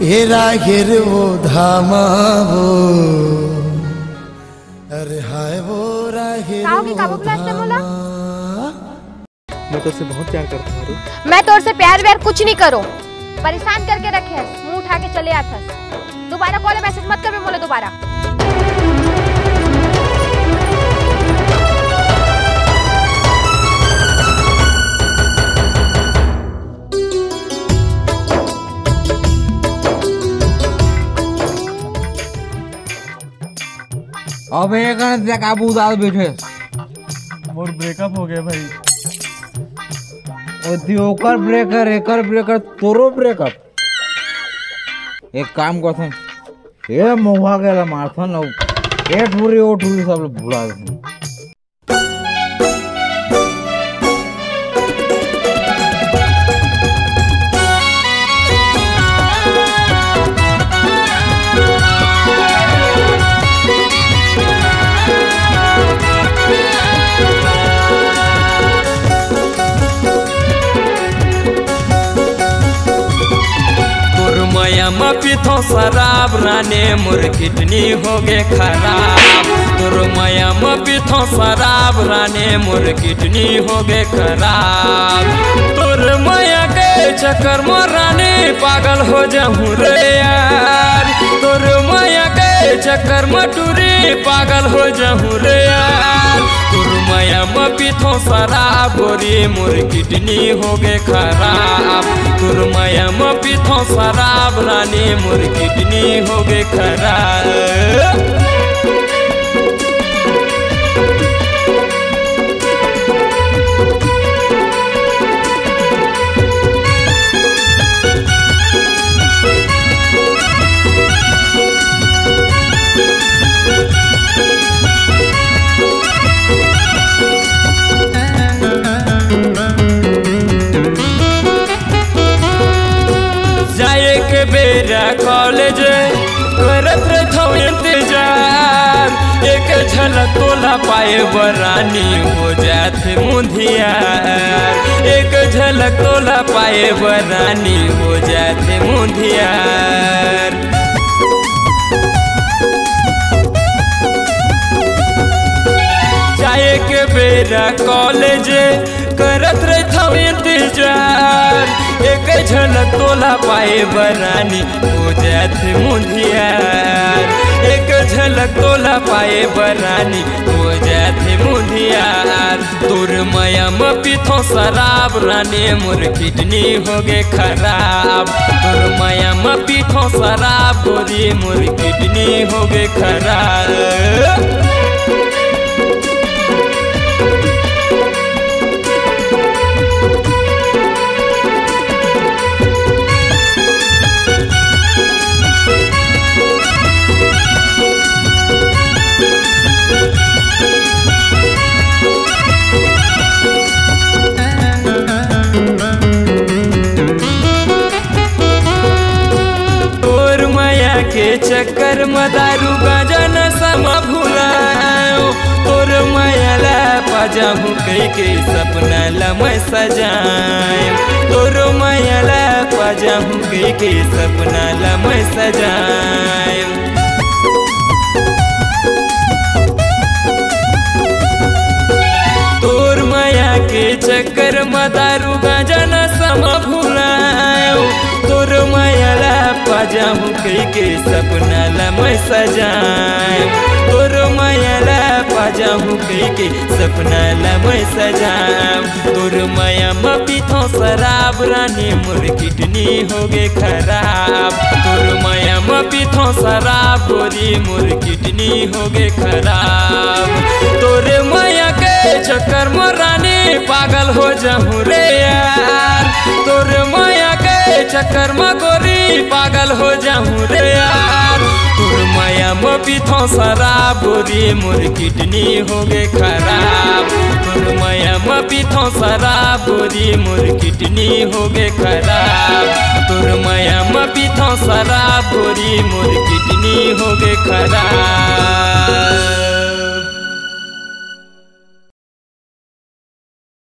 ये रागिर वो धामा वो, अरे हाय वो रागिर वो धामा। मैं तुझसे बहुत प्यार करता हूँ। मैं तोर से प्यार व्यार कुछ नहीं करो, परेशान करके रखे, मुंह उठा के चले आता। दोबारा कॉल मैसेज मत कर, बोले दोबारा। अब एक काबू दाल बैठे मोर ब्रेकअप हो गया भाई। ओकर ब्रेकर एकर ब्रेकर तोरो ब्रेकअप। एक काम करथन, ये महुआ गेला मारथन और ए ठुरी ओ ठुरी सब भुला देथन। पीथो शराब राने मोर किडनी हो गे खराब। तोर माया में पीथो शराब राने मोर किडनी हो गे खराब। तोर माया के चक्कर में रानी पागल हो जाऊं रे यार। तोर माया के चक्कर में टूरी पागल हो जाऊं रे यार। तोर माया में पीथो शराब गोरी मोर किडनी हो गे खराब। तोर माया में पीथो शराब रानी मोर किडनी हो गे खराब। बेरा कॉलेज करत रहता इंतजार, एक झलक तोला पाए बरानी हो जाते मुंधियार। एक झलक तोला पाए बरानी हो जाते मुंधियार। जाए के बेरा कॉलेज करत रहता इंतजार, एक झलक तोला पाए बरानी हो जाते मुंधियार। एक झलक तोला पाए बरानी हो जाते मुंधियार। तोर माया में पीथो शराब रानी मोर किडनी हो गे खराब। तोर माया में पीथो शराब गोरी मोर किडनी हो गे खराब। के चक्कर में दारू गांजा नशा में भुलाओ। तोर माया ला पाजाहूँ कई के सपना ला मैं सजाए। तोर माया ला पाजाहूँ कई के सपना ला मैं सजाए। तोर माया के चक्कर में दारू गांजा नशा में भुलाओ। तोर माया ला पाजाहूँ कई के सपना ला मैं सजाए। तोर माया ला पाजाहूँ कई के सपना ला मैं सजाए। तोर माया में पीथो शराब रानी मोर किडनी हो गे खराब। तोर माया में पीथो शराब गोरी मोर किडनी हो गे खराब। तोर माया के चक्कर में रानी पागल हो जाऊं रे यार। तोर माया के चक्कर में गोरी पागल हो जाऊं रे यार। तोर माया में पीथो शराब गोरी मोर किडनी हो गे खराब। तोर माया में पीथो शराब गोरी मोर किडनी हो गे खराब। तोर माया में पीथो शराब गोरी मोर किडनी हो गे खराब।